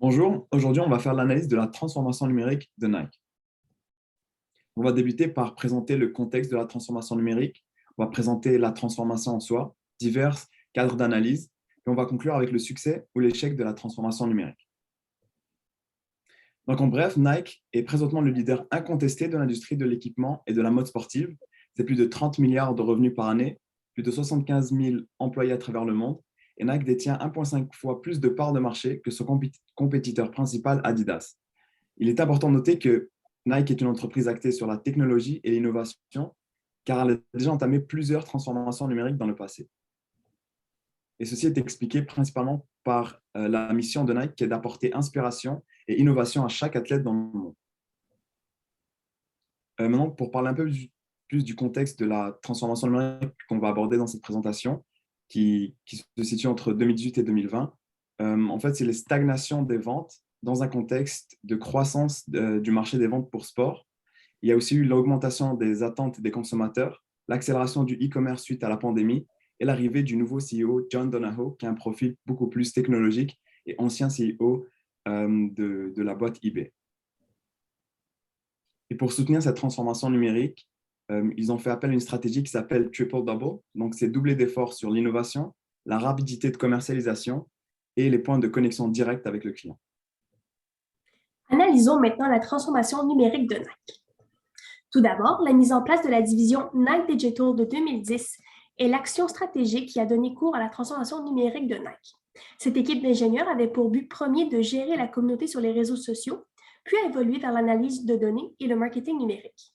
Bonjour, aujourd'hui on va faire l'analyse de la transformation numérique de Nike. On va débuter par présenter le contexte de la transformation numérique, on va présenter la transformation en soi, divers cadres d'analyse, et on va conclure avec le succès ou l'échec de la transformation numérique. Donc en bref, Nike est présentement le leader incontesté de l'industrie de l'équipement et de la mode sportive. C'est plus de 30 milliards de revenus par année, plus de 75 000 employés à travers le monde, et Nike détient 1,5 fois plus de parts de marché que son compétiteur principal Adidas. Il est important de noter que Nike est une entreprise axée sur la technologie et l'innovation, car elle a déjà entamé plusieurs transformations numériques dans le passé. Et ceci est expliqué principalement par la mission de Nike qui est d'apporter inspiration et innovation à chaque athlète dans le monde. Maintenant, pour parler un peu plus du contexte de la transformation numérique qu'on va aborder dans cette présentation, qui se situe entre 2018 et 2020, en fait, c'est les stagnations des ventes dans un contexte de croissance du marché des ventes pour sport. Il y a aussi eu l'augmentation des attentes des consommateurs, l'accélération du e-commerce suite à la pandémie et l'arrivée du nouveau CEO John Donahoe, qui a un profil beaucoup plus technologique et ancien CEO de la boîte eBay. Et pour soutenir cette transformation numérique, ils ont fait appel à une stratégie qui s'appelle Triple Double. Donc, c'est doubler d'efforts sur l'innovation, la rapidité de commercialisation et les points de connexion directe avec le client. Analysons maintenant la transformation numérique de Nike. Tout d'abord, la mise en place de la division Nike Digital de 2010 est l'action stratégique qui a donné cours à la transformation numérique de Nike. Cette équipe d'ingénieurs avait pour but premier de gérer la communauté sur les réseaux sociaux, puis a évolué vers l'analyse de données et le marketing numérique.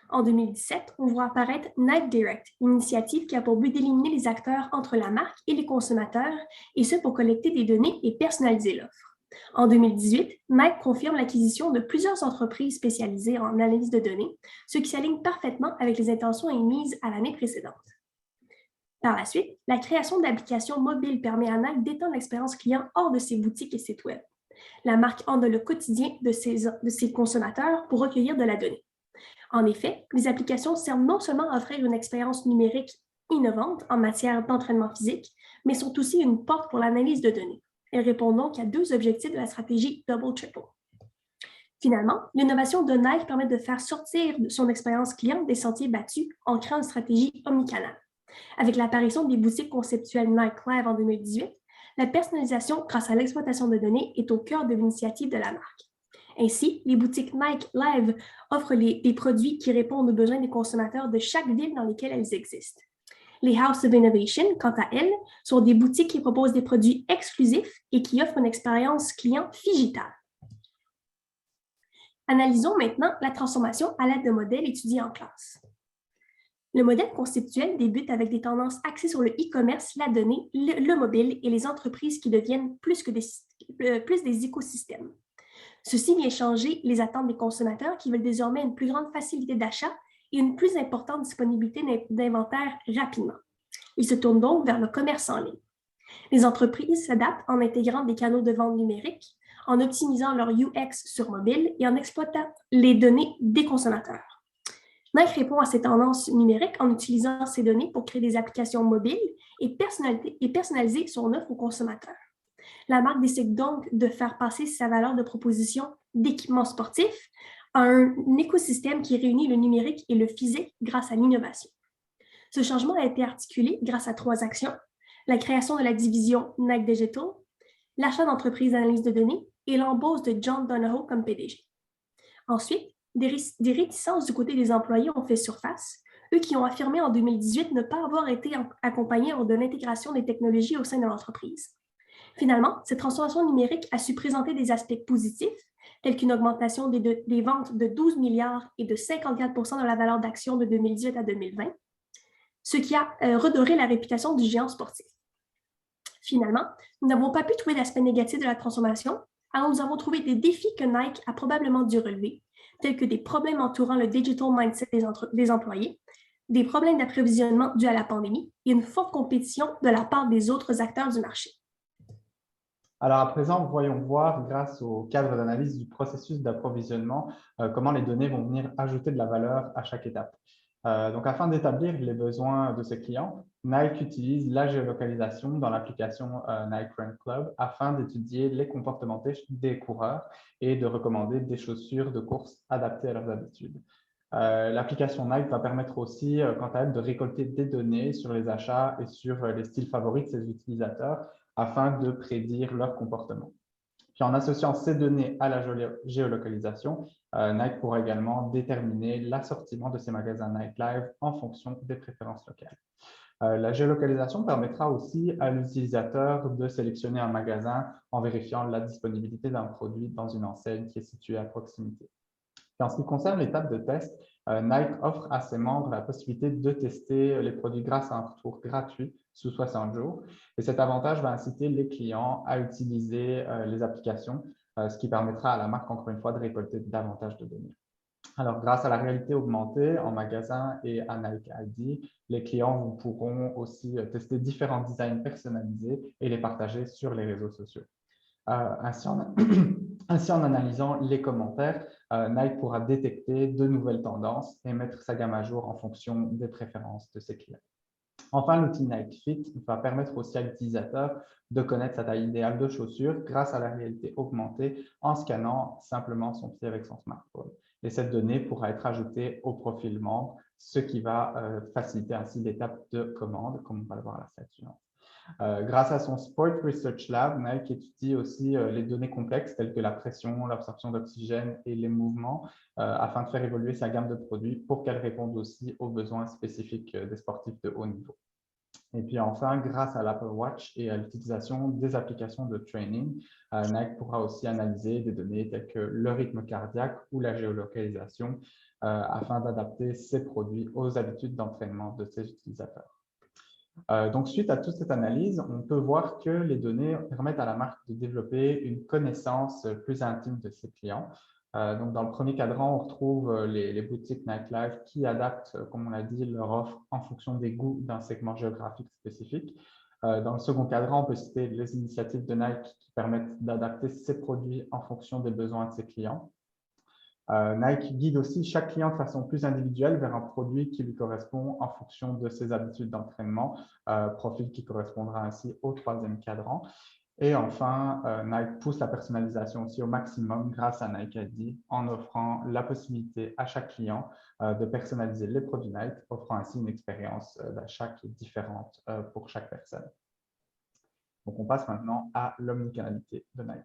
En 2017, on voit apparaître Nike Direct, une initiative qui a pour but d'éliminer les acteurs entre la marque et les consommateurs, et ce pour collecter des données et personnaliser l'offre. En 2018, Nike confirme l'acquisition de plusieurs entreprises spécialisées en analyse de données, ce qui s'aligne parfaitement avec les intentions émises à l'année précédente. Par la suite, la création d'applications mobiles permet à Nike d'étendre l'expérience client hors de ses boutiques et sites web. La marque handle le quotidien de ses consommateurs pour recueillir de la donnée. En effet, les applications servent non seulement à offrir une expérience numérique innovante en matière d'entraînement physique, mais sont aussi une porte pour l'analyse de données. Elles répondent donc à deux objectifs de la stratégie Double Triple. Finalement, l'innovation de Nike permet de faire sortir son expérience client des sentiers battus en créant une stratégie omnicanale. Avec l'apparition des boutiques conceptuelles Nike Live en 2018, la personnalisation grâce à l'exploitation de données est au cœur de l'initiative de la marque. Ainsi, les boutiques Nike Live offrent des produits qui répondent aux besoins des consommateurs de chaque ville dans lesquelles elles existent. Les House of Innovation, quant à elles, sont des boutiques qui proposent des produits exclusifs et qui offrent une expérience client digitale. Analysons maintenant la transformation à l'aide de modèles étudiés en classe. Le modèle conceptuel débute avec des tendances axées sur le e-commerce, la donnée, le mobile et les entreprises qui deviennent plus des écosystèmes. Ceci vient changer les attentes des consommateurs qui veulent désormais une plus grande facilité d'achat et une plus importante disponibilité d'inventaire rapidement. Ils se tournent donc vers le commerce en ligne. Les entreprises s'adaptent en intégrant des canaux de vente numériques, en optimisant leur UX sur mobile et en exploitant les données des consommateurs. Nike répond à ces tendances numériques en utilisant ces données pour créer des applications mobiles et personnaliser son offre aux consommateurs. La marque décide donc de faire passer sa valeur de proposition d'équipement sportif à un écosystème qui réunit le numérique et le physique grâce à l'innovation. Ce changement a été articulé grâce à trois actions: la création de la division Nike Digital, l'achat d'entreprises d'analyse de données et l'embauche de John Donahoe comme PDG. Ensuite, des réticences du côté des employés ont fait surface, eux qui ont affirmé en 2018 ne pas avoir été accompagnés de l'intégration des technologies au sein de l'entreprise. Finalement, cette transformation numérique a su présenter des aspects positifs, tels qu'une augmentation des ventes de 12 milliards et de 54% de la valeur d'action de 2018 à 2020, ce qui a redoré la réputation du géant sportif. Finalement, nous n'avons pas pu trouver d'aspect négatif de la transformation, alors nous avons trouvé des défis que Nike a probablement dû relever, tels que des problèmes entourant le digital mindset des employés, des problèmes d'approvisionnement dus à la pandémie et une forte compétition de la part des autres acteurs du marché. Alors à présent, voyons voir, grâce au cadre d'analyse du processus d'approvisionnement, comment les données vont venir ajouter de la valeur à chaque étape. Donc afin d'établir les besoins de ces clients, Nike utilise la géolocalisation dans l'application Nike Run Club afin d'étudier les comportements des coureurs et de recommander des chaussures de course adaptées à leurs habitudes. L'application Nike va permettre aussi, quant à elle, de récolter des données sur les achats et sur les styles favoris de ses utilisateurs afin de prédire leur comportement. Puis en associant ces données à la géolocalisation, Nike pourra également déterminer l'assortiment de ses magasins Nike Live en fonction des préférences locales. La géolocalisation permettra aussi à l'utilisateur de sélectionner un magasin en vérifiant la disponibilité d'un produit dans une enseigne qui est située à proximité. Et en ce qui concerne l'étape de test, Nike offre à ses membres la possibilité de tester les produits grâce à un retour gratuit sous 60 jours. Et cet avantage va inciter les clients à utiliser les applications, ce qui permettra à la marque, encore une fois, de récolter davantage de données. Alors, grâce à la réalité augmentée en magasin et à Nike ID, les clients pourront aussi tester différents designs personnalisés et les partager sur les réseaux sociaux. Ainsi, en analysant les commentaires, Nike pourra détecter de nouvelles tendances et mettre sa gamme à jour en fonction des préférences de ses clients. Enfin, l'outil Nike Fit va permettre aussi à l'utilisateur de connaître sa taille idéale de chaussures grâce à la réalité augmentée en scannant simplement son pied avec son smartphone. Et cette donnée pourra être ajoutée au profil membre, ce qui va faciliter ainsi l'étape de commande, comme on va le voir à la slide suivante. Grâce à son Sport Research Lab, Nike étudie aussi les données complexes telles que la pression, l'absorption d'oxygène et les mouvements afin de faire évoluer sa gamme de produits pour qu'elle réponde aussi aux besoins spécifiques des sportifs de haut niveau. Et puis enfin, grâce à l'Apple Watch et à l'utilisation des applications de training, Nike pourra aussi analyser des données telles que le rythme cardiaque ou la géolocalisation afin d'adapter ses produits aux habitudes d'entraînement de ses utilisateurs. Donc, suite à toute cette analyse, on peut voir que les données permettent à la marque de développer une connaissance plus intime de ses clients. Donc, dans le premier cadran, on retrouve les boutiques Nike Live qui adaptent, comme on l'a dit, leur offre en fonction des goûts d'un segment géographique spécifique. Dans le second cadran, on peut citer les initiatives de Nike qui permettent d'adapter ses produits en fonction des besoins de ses clients. Nike guide aussi chaque client de façon plus individuelle vers un produit qui lui correspond en fonction de ses habitudes d'entraînement, profil qui correspondra ainsi au troisième cadran. Et enfin, Nike pousse la personnalisation aussi au maximum grâce à Nike ID en offrant la possibilité à chaque client de personnaliser les produits Nike, offrant ainsi une expérience d'achat qui est différente pour chaque personne. Donc, on passe maintenant à l'omnicanalité de Nike.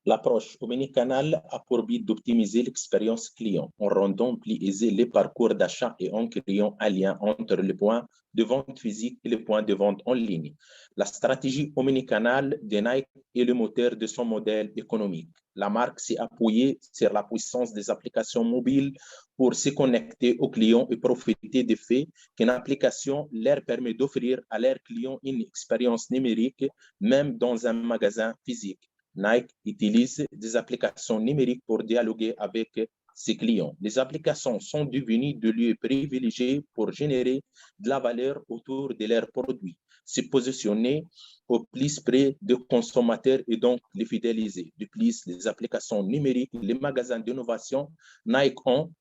L'approche omnicanal a pour but d'optimiser l'expérience client en rendant plus aisé les parcours d'achat et en créant un lien entre les points de vente physique et les points de vente en ligne. La stratégie omnicanal de Nike est le moteur de son modèle économique. La marque s'est appuyée sur la puissance des applications mobiles pour se connecter aux clients et profiter du fait qu'une application leur permet d'offrir à leurs clients une expérience numérique, même dans un magasin physique. Nike utilise des applications numériques pour dialoguer avec ses clients. Les applications sont devenues des lieux privilégiés pour générer de la valeur autour de leurs produits, se positionner au plus près des consommateurs et donc les fidéliser. De plus, les applications numériques, les magasins d'innovation, Nike ont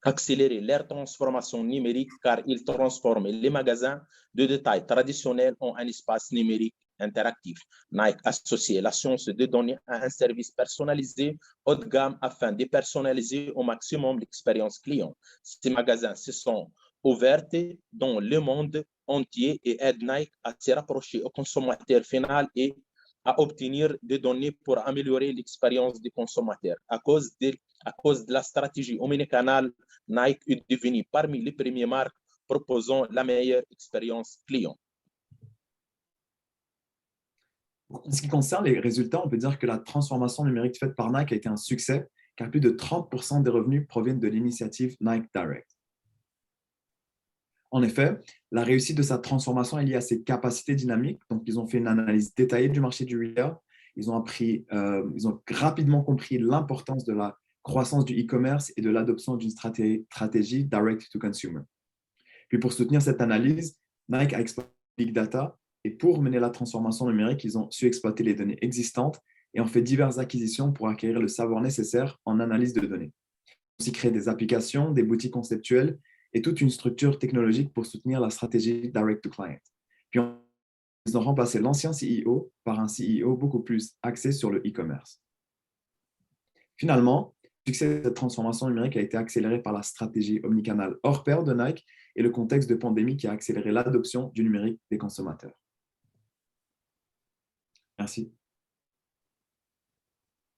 accélérer leur transformation numérique car ils transforment les magasins de détail traditionnels en un espace numérique interactif. Nike associe la science de données à un service personnalisé haut de gamme afin de personnaliser au maximum l'expérience client. Ces magasins se sont ouverts dans le monde entier et aident Nike à se rapprocher au consommateur final et à obtenir des données pour améliorer l'expérience des consommateurs. À cause de la stratégie omnicanal, Nike est devenu parmi les premières marques proposant la meilleure expérience client. En ce qui concerne les résultats, on peut dire que la transformation numérique faite par Nike a été un succès, car plus de 30% des revenus proviennent de l'initiative Nike Direct. En effet, la réussite de sa transformation est liée à ses capacités dynamiques. Donc, ils ont fait une analyse détaillée du marché du retail. Ils ont rapidement compris l'importance de la croissance du e-commerce et de l'adoption d'une stratégie direct to consumer. Puis, pour soutenir cette analyse, Nike a exploité Big Data. Et pour mener la transformation numérique, ils ont su exploiter les données existantes et ont fait diverses acquisitions pour acquérir le savoir nécessaire en analyse de données. Ils ont aussi créé des applications, des boutiques conceptuelles et toute une structure technologique pour soutenir la stratégie Direct to Client. Puis, ils ont remplacé l'ancien CEO par un CEO beaucoup plus axé sur le e-commerce. Finalement, le succès de cette transformation numérique a été accéléré par la stratégie omnicanal hors pair de Nike et le contexte de pandémie qui a accéléré l'adoption du numérique des consommateurs. Merci.